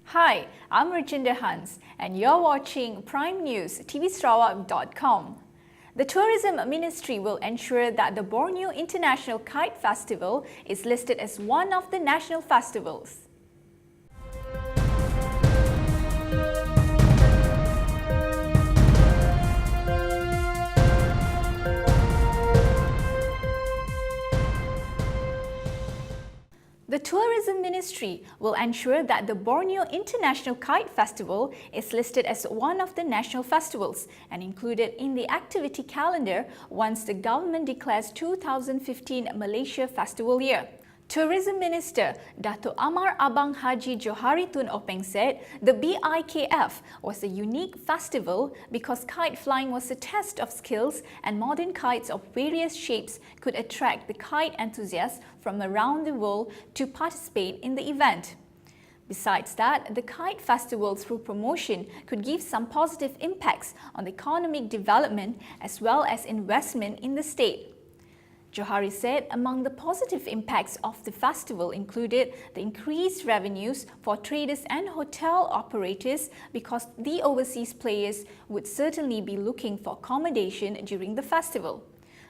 Hi, I'm Rajinder Hans and you're watching Prime News tvsarawak.com. The Tourism Ministry will ensure that the Borneo International Kite Festival is listed as one of the national festivals. The Tourism Ministry will ensure that the Borneo International Kite Festival is listed as one of the national festivals and included in the activity calendar once the government declares 2015 Malaysia Festival Year. Tourism Minister Dato' Amar Abang Haji Johari Tun Openg said the BIKF was a unique festival because kite flying was a test of skills and modern kites of various shapes could attract the kite enthusiasts from around the world to participate in the event. Besides that, the kite festival through promotion could give some positive impacts on the economic development as well as investment in the state. Johari said among the positive impacts of the festival included the increased revenues for traders and hotel operators because the overseas players would certainly be looking for accommodation during the festival.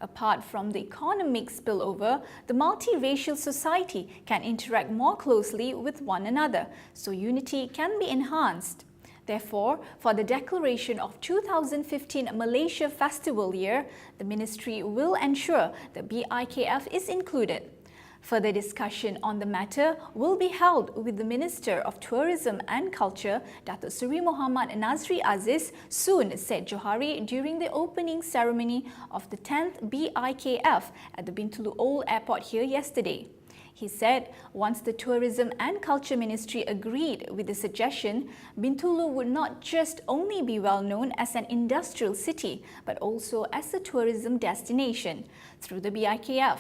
Apart from the economic spillover, the multiracial society can interact more closely with one another, so unity can be enhanced. Therefore, for the declaration of 2015 Malaysia Festival Year, the ministry will ensure the BIKF is included. Further discussion on the matter will be held with the Minister of Tourism and Culture, Datuk Seri Muhammad Nazri Aziz, soon, said Johari during the opening ceremony of the 10th BIKF at the Bintulu Old Airport here yesterday. He said once the Tourism and Culture Ministry agreed with the suggestion, Bintulu would not just only be well known as an industrial city, but also as a tourism destination through the BIKF.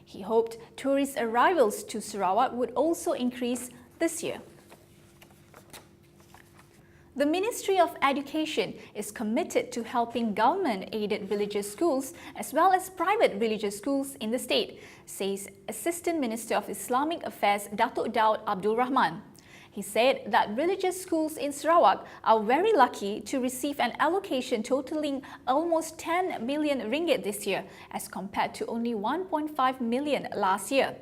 He hoped tourist arrivals to Sarawak would also increase this year. The Ministry of Education is committed to helping government-aided religious schools as well as private religious schools in the state, says Assistant Minister of Islamic Affairs Datuk Daud Abdul Rahman. He said that religious schools in Sarawak are very lucky to receive an allocation totaling almost 10 million ringgit this year as compared to only 1.5 million last year.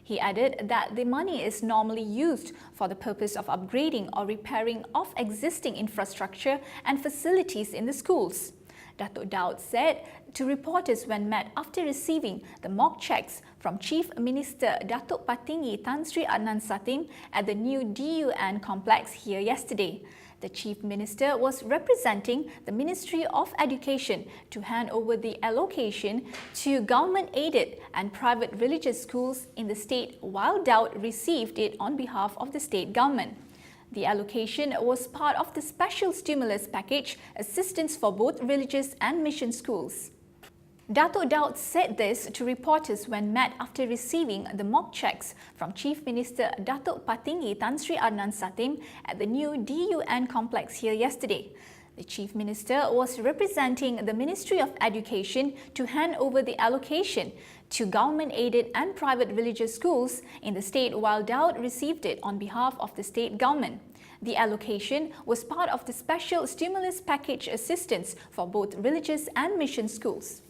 He added that the money is normally used for the purpose of upgrading or repairing of existing infrastructure and facilities in the schools. Datuk Daud said to reporters when met after receiving the mock checks from Chief Minister Datuk Patinggi Tan Sri Adnan Satim at the new DUN complex here yesterday. The Chief Minister was representing the Ministry of Education to hand over the allocation to government-aided and private religious schools in the state, while Daud received it on behalf of the state government. The allocation was part of the special stimulus package assistance for both religious and mission schools. Datuk Daud said this to reporters when met after receiving the mock checks from Chief Minister Datuk Patinggi Tan Sri Adnan Satim at the new DUN complex here yesterday. The Chief Minister was representing the Ministry of Education to hand over the allocation to government-aided and private religious schools in the state, while Daud received it on behalf of the state government. The allocation was part of the special stimulus package assistance for both religious and mission schools.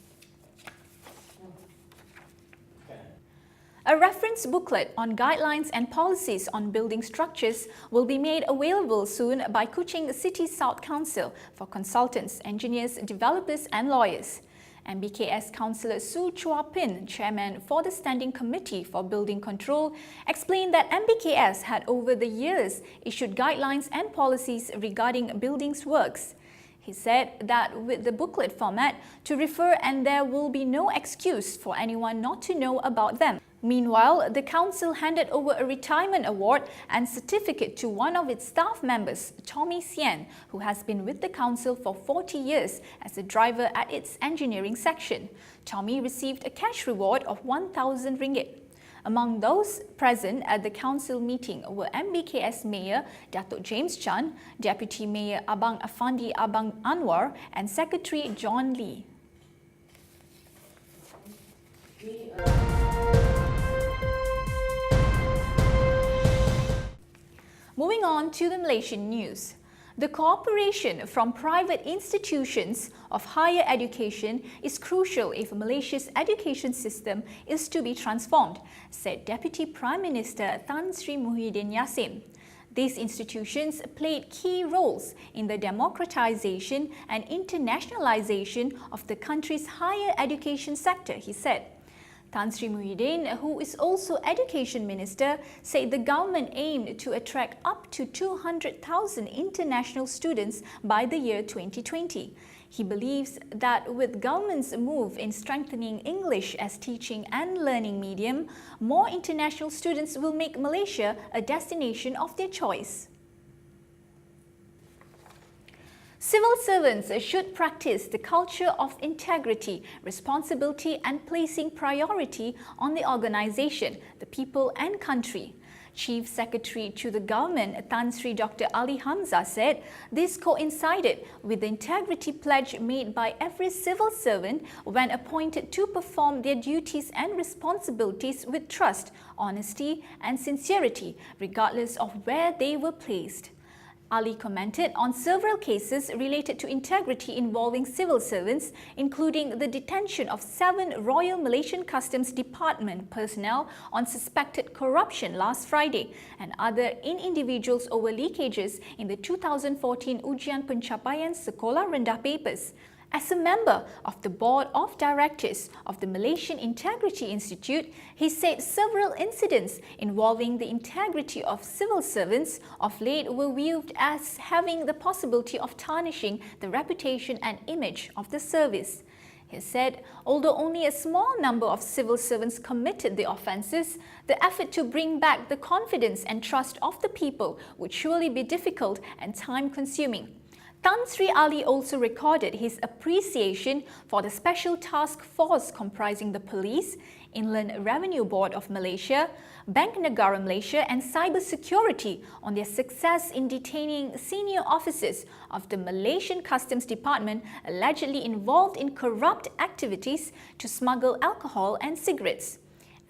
A reference booklet on guidelines and policies on building structures will be made available soon by Kuching City South Council for consultants, engineers, developers and lawyers. MBKS Councillor Su Chua Pin, Chairman for the Standing Committee for Building Control, explained that MBKS had over the years issued guidelines and policies regarding buildings works. He said that with the booklet format to refer, and there will be no excuse for anyone not to know about them. Meanwhile, the council handed over a retirement award and certificate to one of its staff members, Tommy Sien, who has been with the council for 40 years as a driver at its engineering section. Tommy received a cash reward of 1,000 ringgit. Among those present at the council meeting were MBKS Mayor Datuk James Chan, Deputy Mayor Abang Afandi Abang Anwar and Secretary John Lee. Moving on to the Malaysian news. The cooperation from private institutions of higher education is crucial if Malaysia's education system is to be transformed, said Deputy Prime Minister Tan Sri Muhyiddin Yassin. These institutions played key roles in the democratization and internationalization of the country's higher education sector, he said. Tan Sri Muhyiddin, who is also Education Minister, said the government aimed to attract up to 200,000 international students by the year 2020. He believes that with government's move in strengthening English as teaching and learning medium, more international students will make Malaysia a destination of their choice. Civil servants should practice the culture of integrity, responsibility and placing priority on the organisation, the people and country. Chief Secretary to the government, Tan Sri Dr. Ali Hamzah said this coincided with the integrity pledge made by every civil servant when appointed to perform their duties and responsibilities with trust, honesty and sincerity, regardless of where they were placed. Ali commented on several cases related to integrity involving civil servants, including the detention of 7 Royal Malaysian Customs Department personnel on suspected corruption last Friday and other individuals over leakages in the 2014 Ujian Pencapaian Sekolah Rendah papers. As a member of the Board of Directors of the Malaysian Integrity Institute, he said several incidents involving the integrity of civil servants of late were viewed as having the possibility of tarnishing the reputation and image of the service. He said, although only a small number of civil servants committed the offences, the effort to bring back the confidence and trust of the people would surely be difficult and time-consuming. Tan Sri Ali also recorded his appreciation for the Special Task Force comprising the Police, Inland Revenue Board of Malaysia, Bank Negara Malaysia and Cyber Security on their success in detaining senior officers of the Malaysian Customs Department allegedly involved in corrupt activities to smuggle alcohol and cigarettes.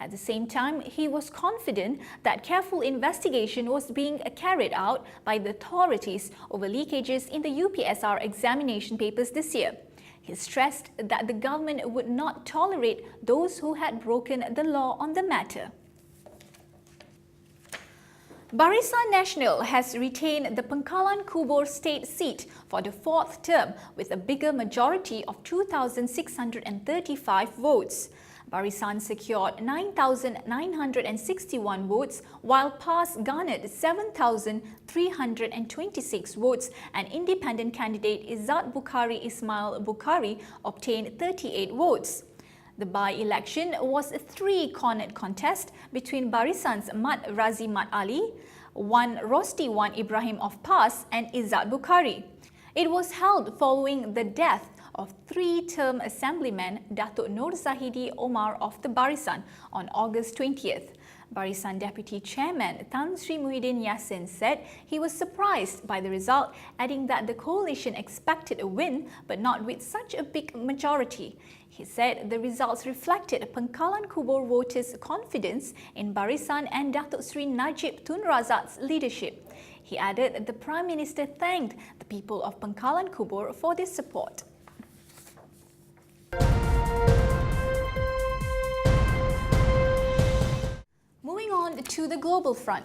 At the same time, he was confident that careful investigation was being carried out by the authorities over leakages in the UPSR examination papers this year. He stressed that the government would not tolerate those who had broken the law on the matter. Barisan Nasional has retained the Pangkalan Kubor state seat for the 4th term with a bigger majority of 2,635 votes. Barisan secured 9,961 votes, while PAS garnered 7,326 votes and independent candidate Izzat Bukhari Ismail Bukhari obtained 38 votes. The by-election was a 3-cornered contest between Barisan's Mat Razi Mat Ali, Wan Rosti Wan Ibrahim of PAS and Izzat Bukhari. It was held following the death of 3-term Assemblyman Datuk Nur Zahidi Omar of the Barisan on August 20th. Barisan Deputy Chairman Tan Sri Muhyiddin Yassin said he was surprised by the result, adding that the coalition expected a win but not with such a big majority. He said the results reflected Pangkalan Kubor voters' confidence in Barisan and Datuk Sri Najib Tun Razak's leadership. He added the Prime Minister thanked the people of Pangkalan Kubor for their support. Moving on to the global front.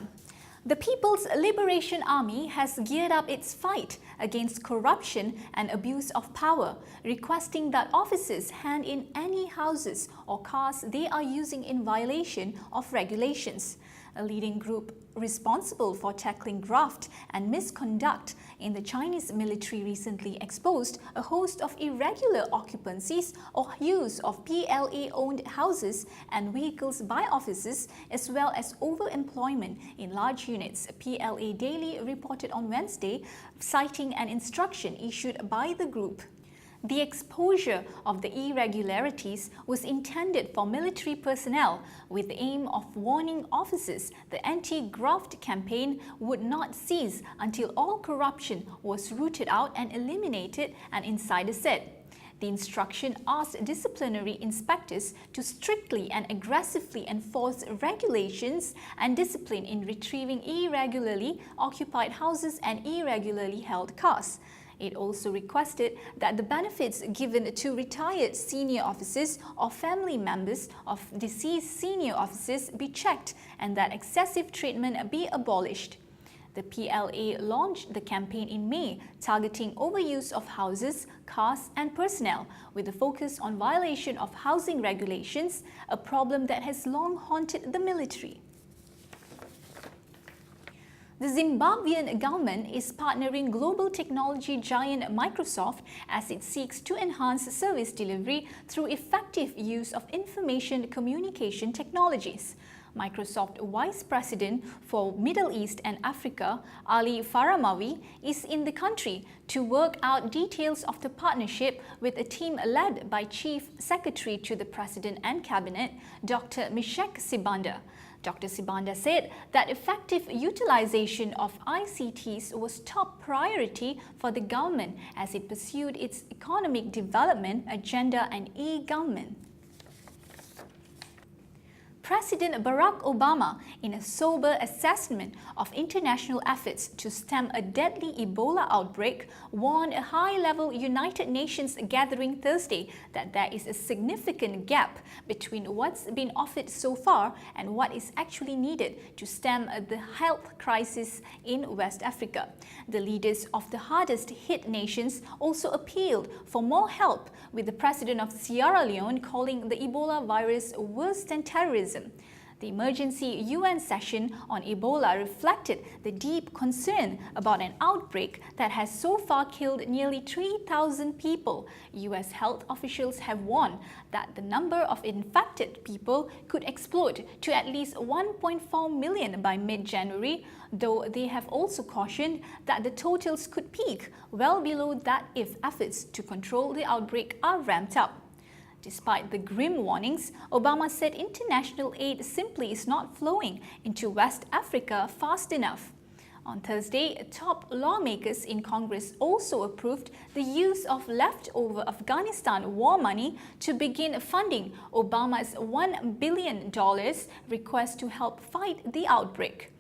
The People's Liberation Army has geared up its fight against corruption and abuse of power, requesting that officers hand in any houses or cars they are using in violation of regulations. A leading group responsible for tackling graft and misconduct in the Chinese military recently exposed a host of irregular occupancies or use of PLA-owned houses and vehicles by officers, as well as overemployment in large units, PLA Daily reported on Wednesday, citing an instruction issued by the group. The exposure of the irregularities was intended for military personnel with the aim of warning officers the anti-graft campaign would not cease until all corruption was rooted out and eliminated, an insider said. The instruction asked disciplinary inspectors to strictly and aggressively enforce regulations and discipline in retrieving irregularly occupied houses and irregularly held cars. It also requested that the benefits given to retired senior officers or family members of deceased senior officers be checked and that excessive treatment be abolished. The PLA launched the campaign in May, targeting overuse of houses, cars and personnel, with a focus on violation of housing regulations, a problem that has long haunted the military. The Zimbabwean government is partnering global technology giant Microsoft as it seeks to enhance service delivery through effective use of information communication technologies. Microsoft Vice President for Middle East and Africa, Ali Faramawi, is in the country to work out details of the partnership with a team led by Chief Secretary to the President and Cabinet, Dr. Meshach Sibanda. Dr. Sibanda said that effective utilization of ICTs was top priority for the government as it pursued its economic development agenda and e-government. President Barack Obama, in a sober assessment of international efforts to stem a deadly Ebola outbreak, warned a high-level United Nations gathering Thursday that there is a significant gap between what's been offered so far and what is actually needed to stem the health crisis in West Africa. The leaders of the hardest-hit nations also appealed for more help, with the president of Sierra Leone calling the Ebola virus worse than terrorism. The emergency UN session on Ebola reflected the deep concern about an outbreak that has so far killed nearly 3,000 people. US health officials have warned that the number of infected people could explode to at least 1.4 million by mid-January, though they have also cautioned that the totals could peak well below that if efforts to control the outbreak are ramped up. Despite the grim warnings, Obama said international aid simply is not flowing into West Africa fast enough. On Thursday, top lawmakers in Congress also approved the use of leftover Afghanistan war money to begin funding Obama's $1 billion request to help fight the outbreak.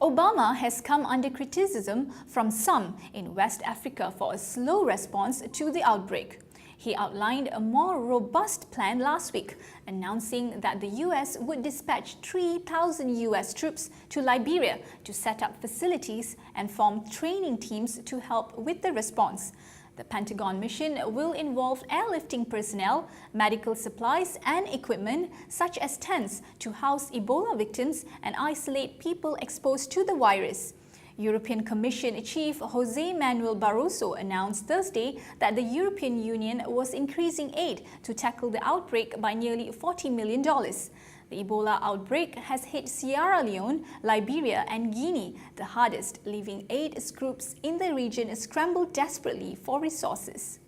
Obama has come under criticism from some in West Africa for a slow response to the outbreak. He outlined a more robust plan last week, announcing that the US would dispatch 3,000 US troops to Liberia to set up facilities and form training teams to help with the response. The Pentagon mission will involve airlifting personnel, medical supplies and equipment such as tents to house Ebola victims and isolate people exposed to the virus. European Commission Chief José Manuel Barroso announced Thursday that the European Union was increasing aid to tackle the outbreak by nearly $40 million. The Ebola outbreak has hit Sierra Leone, Liberia and Guinea the hardest, leaving aid groups in the region scramble desperately for resources.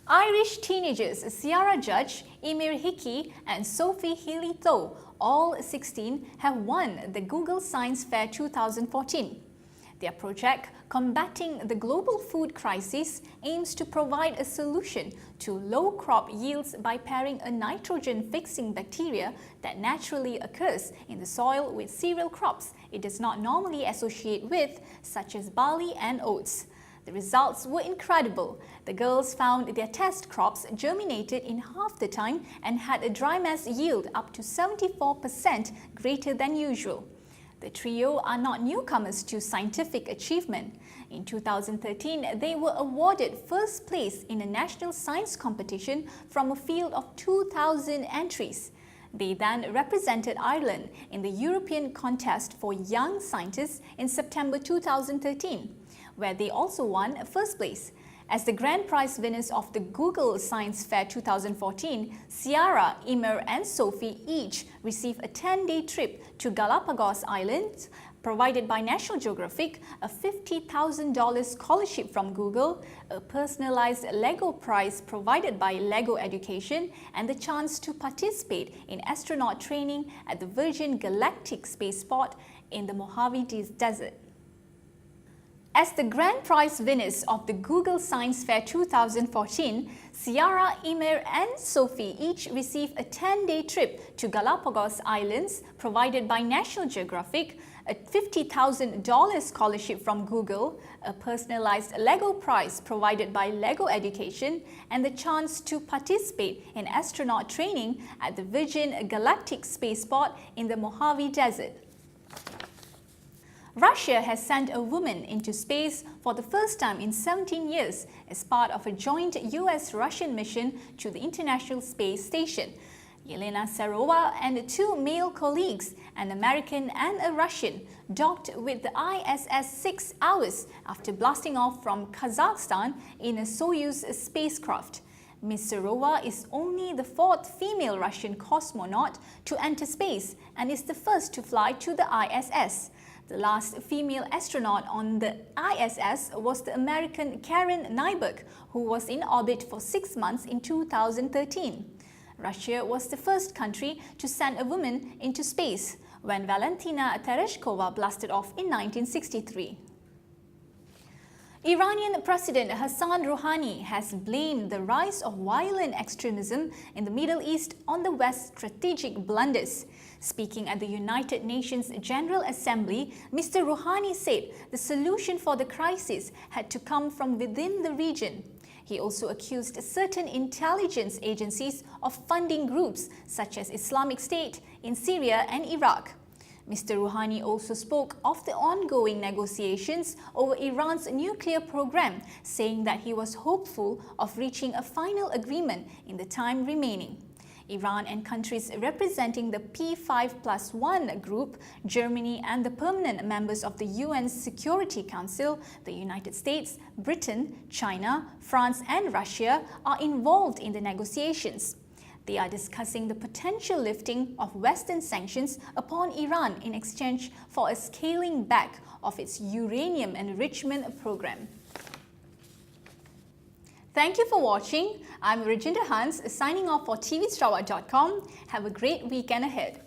Irish teenagers Ciara Judge, Emir Hickey and Sophie Healy-Tho, all 16, have won the Google Science Fair 2014. Their project, Combating the Global Food Crisis, aims to provide a solution to low crop yields by pairing a nitrogen-fixing bacteria that naturally occurs in the soil with cereal crops it does not normally associate with, such as barley and oats. The results were incredible. The girls found their test crops germinated in half the time and had a dry mass yield up to 74% greater than usual. The trio are not newcomers to scientific achievement. In 2013, they were awarded first place in a national science competition from a field of 2,000 entries. They then represented Ireland in the European Contest for Young Scientists in September 2013, where they also won first place. As the grand prize winners of the Google Science Fair 2014, Ciara, Emir and Sophie each received a 10-day trip to Galapagos Islands, provided by National Geographic, a $50,000 scholarship from Google, a personalized Lego prize provided by Lego Education, and the chance to participate in astronaut training at the Virgin Galactic Spaceport in the Mojave Desert. As the grand prize winners of the Google Science Fair 2014, Ciara, Emir and Sophie each received a 10-day trip to Galapagos Islands provided by National Geographic, a $50,000 scholarship from Google, a personalized Lego prize provided by Lego Education, and the chance to participate in astronaut training at the Virgin Galactic Spaceport in the Mojave Desert. Russia has sent a woman into space for the first time in 17 years as part of a joint US-Russian mission to the International Space Station. Yelena Serova and two male colleagues, an American and a Russian, docked with the ISS 6 hours after blasting off from Kazakhstan in a Soyuz spacecraft. Ms. Serova is only the fourth female Russian cosmonaut to enter space and is the first to fly to the ISS. The last female astronaut on the ISS was the American Karen Nyberg, who was in orbit for 6 months in 2013. Russia was the first country to send a woman into space when Valentina Tereshkova blasted off in 1963. Iranian President Hassan Rouhani has blamed the rise of violent extremism in the Middle East on the West's strategic blunders. Speaking at the United Nations General Assembly, Mr. Rouhani said the solution for the crisis had to come from within the region. He also accused certain intelligence agencies of funding groups such as Islamic State in Syria and Iraq. Mr. Rouhani also spoke of the ongoing negotiations over Iran's nuclear program, saying that he was hopeful of reaching a final agreement in the time remaining. Iran and countries representing the P5+1 group, Germany and the permanent members of the UN Security Council, the United States, Britain, China, France and Russia are involved in the negotiations. They are discussing the potential lifting of Western sanctions upon Iran in exchange for a scaling back of its uranium enrichment program. Thank you for watching. I'm Rajinder Hans signing off for tvsarawak.com. Have a great weekend ahead.